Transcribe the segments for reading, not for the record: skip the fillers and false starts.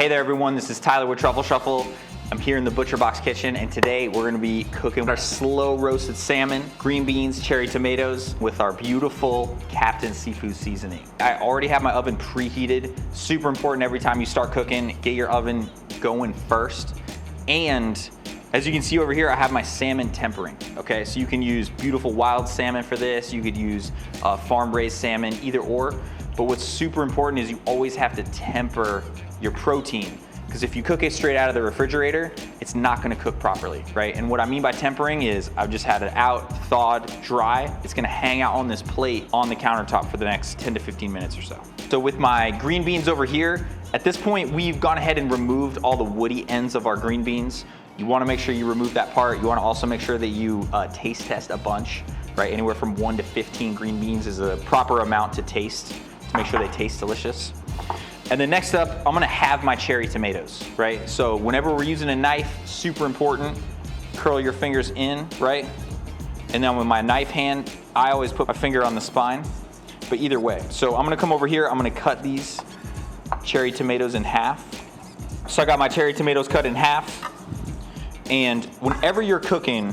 Hey there everyone, this is Tyler with Truffle Shuffle. I'm here in the Butcher Box kitchen and today we're gonna be cooking our slow roasted salmon, green beans, cherry tomatoes with our beautiful Captain Seafood seasoning. I already have my oven preheated. Super important every time you start cooking, get your oven going first. And as you can see over here, I have my salmon tempering, okay? So you can use beautiful wild salmon for this. You could use farm-raised salmon, either or. But what's super important is you always have to temper your protein, because if you cook it straight out of the refrigerator, it's not gonna cook properly, right? And what I mean by tempering is I've just had it out, thawed, dry. It's gonna hang out on this plate on the countertop for the next 10 to 15 minutes or so. So with my green beans over here, at this point, we've gone ahead and removed all the woody ends of our green beans. You wanna make sure you remove that part. You wanna also make sure that you taste test a bunch, right? Anywhere from 1 to 15 green beans is a proper amount to taste, to make sure they taste delicious. And then next up, I'm gonna have my cherry tomatoes, right? So whenever we're using a knife, super important, curl your fingers in, right? And then with my knife hand, I always put my finger on the spine, but either way. So I'm gonna come over here, I'm gonna cut these cherry tomatoes in half. So I got my cherry tomatoes cut in half, and whenever you're cooking,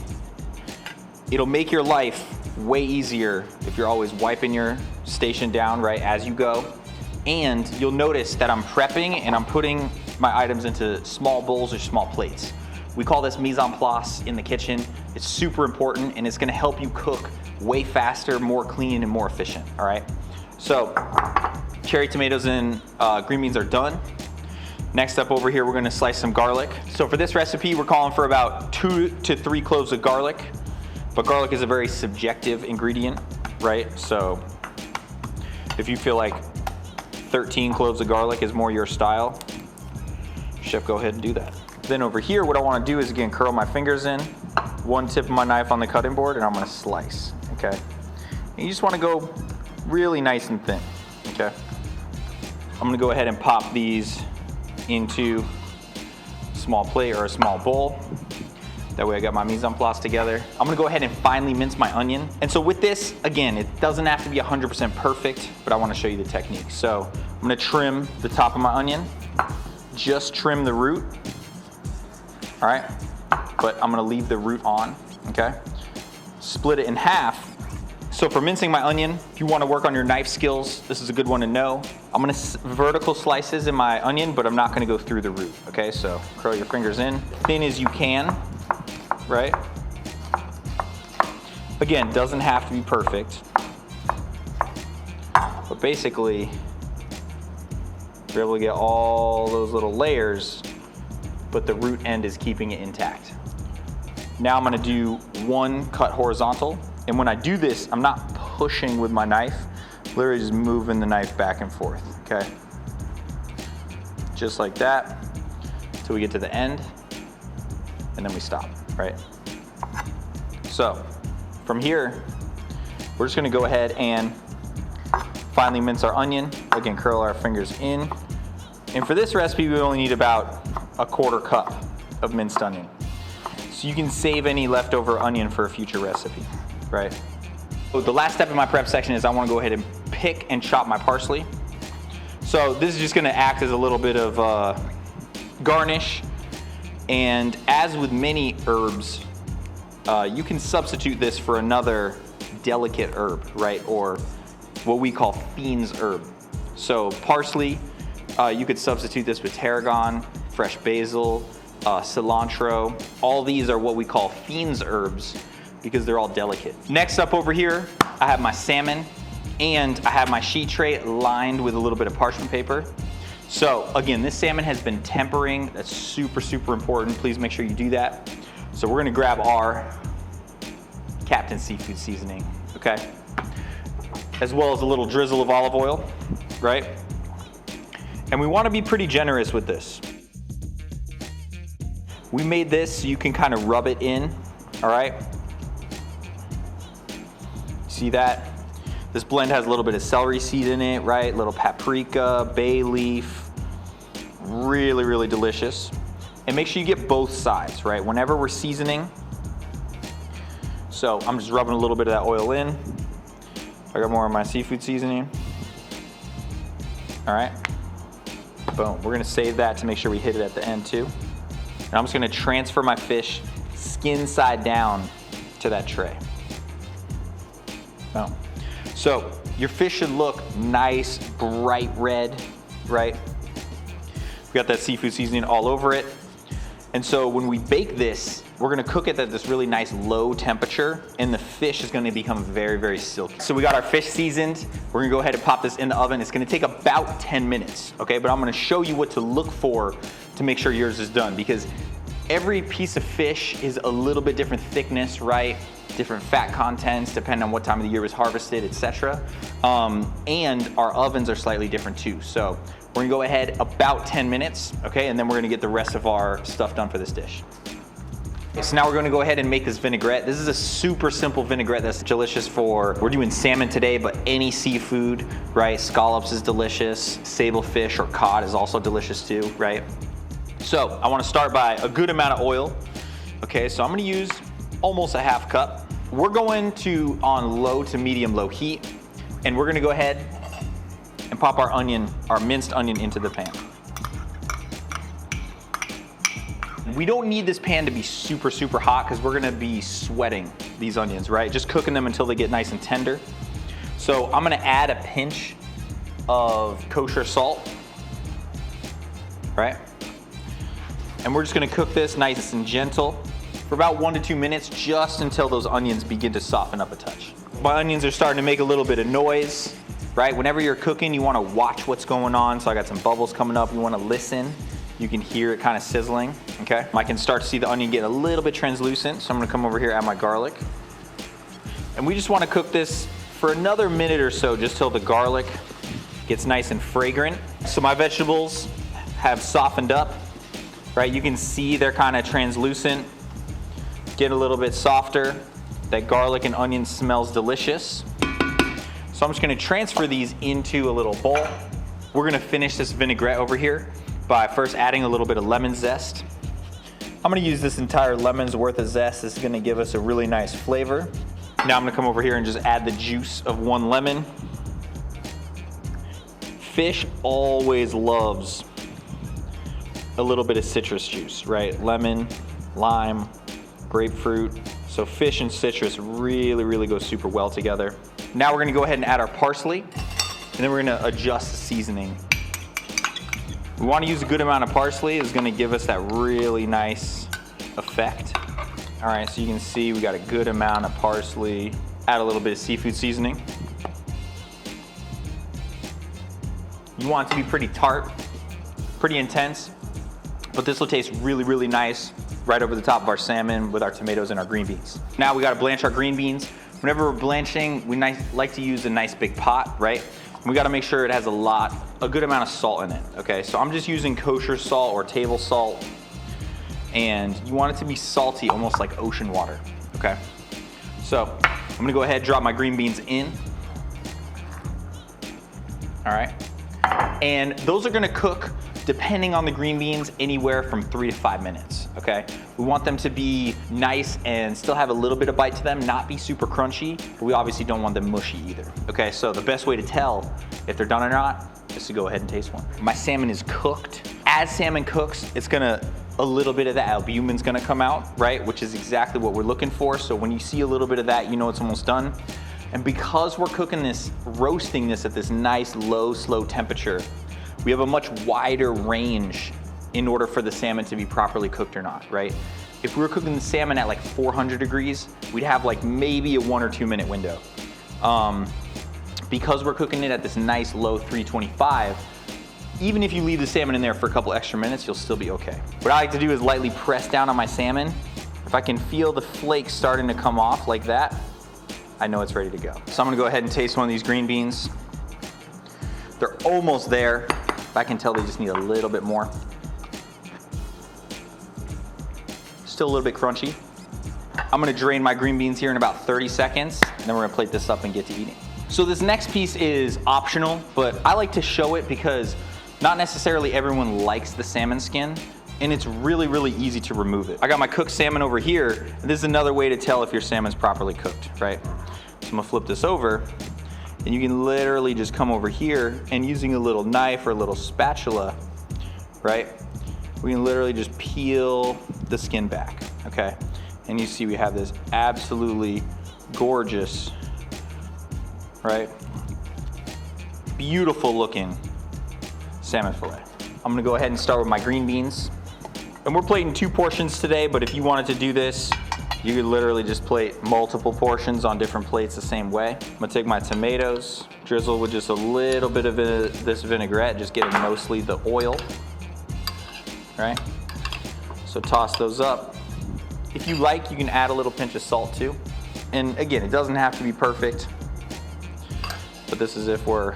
it'll make your life way easier if you're always wiping your station down, right, as you go. And you'll notice that I'm prepping and I'm putting my items into small bowls or small plates. We call this mise en place in the kitchen. It's super important and it's gonna help you cook way faster, more clean, and more efficient, all right? So, cherry tomatoes and green beans are done. Next up over here, we're gonna slice some garlic. So for this recipe, we're calling for about 2 to 3 cloves of garlic, but garlic is a very subjective ingredient, right? So if you feel like 13 cloves of garlic is more your style, chef, go ahead and do that. Then over here, what I wanna do is again, curl my fingers in, one tip of my knife on the cutting board, and I'm gonna slice, okay? And you just wanna go really nice and thin, okay? I'm gonna go ahead and pop these into a small plate or a small bowl. That way I got my mise en place together. I'm gonna go ahead and finely mince my onion. And so with this, again, it doesn't have to be 100% perfect, but I wanna show you the technique. So I'm gonna trim the top of my onion, just trim the root, all right? But I'm gonna leave the root on, okay? Split it in half. So for mincing my onion, if you wanna work on your knife skills, this is a good one to know. I'm gonna vertical slices in my onion, but I'm not gonna go through the root, okay? So curl your fingers in, thin as you can, right? Again, doesn't have to be perfect, but basically, you're able to get all those little layers, but the root end is keeping it intact. Now I'm gonna do one cut horizontal, and when I do this, I'm not pushing with my knife, literally just moving the knife back and forth, okay? Just like that, till we get to the end, and then we stop, right? So from here, we're just gonna go ahead and finely mince our onion. Again, curl our fingers in. And for this recipe, we only need about 1/4 cup of minced onion. So you can save any leftover onion for a future recipe, right? So the last step in my prep section is I wanna go ahead and pick and chop my parsley. So this is just gonna act as a little bit of garnish. And as with many herbs, you can substitute this for another delicate herb, right? Or what we call fiend's herb. So parsley, you could substitute this with tarragon, fresh basil, cilantro. All these are what we call fiend's herbs because they're all delicate. Next up over here, I have my salmon and I have my sheet tray lined with a little bit of parchment paper. So again, this salmon has been tempering. That's super, super important. Please make sure you do that. So we're gonna grab our Captain Seafood seasoning, okay? As well as a little drizzle of olive oil, right? And we wanna be pretty generous with this. We made this so you can kind of rub it in, all right? See that? This blend has a little bit of celery seed in it, right? Little paprika, bay leaf. Really, really delicious. And make sure you get both sides, right? Whenever we're seasoning. So I'm just rubbing a little bit of that oil in. I got more of my seafood seasoning. All right. Boom. We're gonna save that to make sure we hit it at the end too. And I'm just gonna transfer my fish skin side down to that tray. Boom. So your fish should look nice, bright red, right? We got that seafood seasoning all over it. And so when we bake this, we're gonna cook it at this really nice low temperature, and the fish is gonna become very, very silky. So we got our fish seasoned. We're gonna go ahead and pop this in the oven. It's gonna take about 10 minutes, okay? But I'm gonna show you what to look for to make sure yours is done, because every piece of fish is a little bit different thickness, right? Different fat contents, depending on what time of the year it was harvested, etc. And our ovens are slightly different too. So we're gonna go ahead about 10 minutes, okay? And then we're gonna get the rest of our stuff done for this dish. Okay, so now we're gonna go ahead and make this vinaigrette. This is a super simple vinaigrette that's delicious for, we're doing salmon today, but any seafood, right? Scallops is delicious. Sable fish or cod is also delicious too, right? So I wanna start by a good amount of oil. Okay, so I'm gonna use almost a half cup. We're going to on low to medium low heat, and we're gonna go ahead and pop our onion, our minced onion, into the pan. We don't need this pan to be super, super hot because we're gonna be sweating these onions, right? Just cooking them until they get nice and tender. So I'm gonna add a pinch of kosher salt, right? And we're just gonna cook this nice and gentle for about 1 to 2 minutes, just until those onions begin to soften up a touch. My onions are starting to make a little bit of noise, right? Whenever you're cooking, you wanna watch what's going on. So I got some bubbles coming up, you wanna listen. You can hear it kind of sizzling, okay? I can start to see the onion get a little bit translucent, so I'm gonna come over here, add my garlic. And we just wanna cook this for another minute or so, just till the garlic gets nice and fragrant. So my vegetables have softened up, right? You can see they're kind of translucent, get a little bit softer. That garlic and onion smells delicious. So I'm just gonna transfer these into a little bowl. We're gonna finish this vinaigrette over here by first adding a little bit of lemon zest. I'm gonna use this entire lemon's worth of zest. This is gonna give us a really nice flavor. Now I'm gonna come over here and just add the juice of 1 lemon. Fish always loves a little bit of citrus juice, right? Lemon, lime, grapefruit. So fish and citrus really, really go super well together. Now we're gonna go ahead and add our parsley, and then we're gonna adjust the seasoning. We wanna use a good amount of parsley. It's gonna give us that really nice effect. All right, so you can see we got a good amount of parsley. Add a little bit of seafood seasoning. You want it to be pretty tart, pretty intense, but this will taste really, really nice right over the top of our salmon with our tomatoes and our green beans. Now we gotta blanch our green beans. Whenever we're blanching, we like to use a nice big pot, right? We gotta make sure it has a good amount of salt in it, okay? So I'm just using kosher salt or table salt, and you want it to be salty, almost like ocean water, okay? So I'm gonna go ahead and drop my green beans in. All right, and those are gonna cook, depending on the green beans, anywhere from 3 to 5 minutes, okay? We want them to be nice and still have a little bit of bite to them, not be super crunchy, but we obviously don't want them mushy either, okay? So the best way to tell if they're done or not is to go ahead and taste one. My salmon is cooked. As salmon cooks, a little bit of the albumin's gonna come out, right? Which is exactly what we're looking for. So when you see a little bit of that, you know it's almost done. And because we're cooking this, roasting this at this nice low, slow temperature, we have a much wider range in order for the salmon to be properly cooked or not, right? If we were cooking the salmon at like 400 degrees, we'd have like maybe a 1 or 2 minute window. Because we're cooking it at this nice low 325, even if you leave the salmon in there for a couple extra minutes, you'll still be okay. What I like to do is lightly press down on my salmon. If I can feel the flakes starting to come off like that, I know it's ready to go. So I'm gonna go ahead and taste one of these green beans. They're almost there. I can tell they just need a little bit more. Still a little bit crunchy. I'm gonna drain my green beans here in about 30 seconds, and then we're gonna plate this up and get to eating. So this next piece is optional, but I like to show it because not necessarily everyone likes the salmon skin, and it's really, really easy to remove it. I got my cooked salmon over here, and this is another way to tell if your salmon's properly cooked, right? So I'm gonna flip this over, and you can literally just come over here and using a little knife or a little spatula, right? We can literally just peel the skin back, okay? And you see we have this absolutely gorgeous, right? Beautiful looking salmon fillet. I'm gonna go ahead and start with my green beans. And we're plating 2 portions today, but if you wanted to do this, you could literally just plate multiple portions on different plates the same way. I'm gonna take my tomatoes, drizzle with just a little bit of this vinaigrette, just getting mostly the oil, right? So toss those up. If you like, you can add a little pinch of salt too. And again, it doesn't have to be perfect, but this is if we're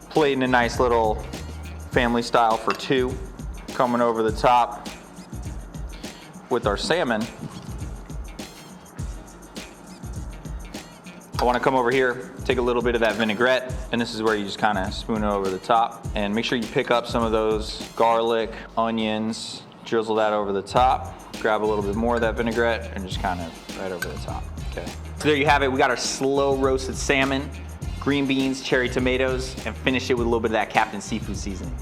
plating a nice little family style for 2. Coming over the top with our salmon. I want to come over here, take a little bit of that vinaigrette, and this is where you just kind of spoon it over the top. And make sure you pick up some of those garlic, onions, drizzle that over the top, grab a little bit more of that vinaigrette, and just kind of right over the top, okay? So there you have it. We got our slow roasted salmon, green beans, cherry tomatoes, and finish it with a little bit of that Captain Seafood seasoning.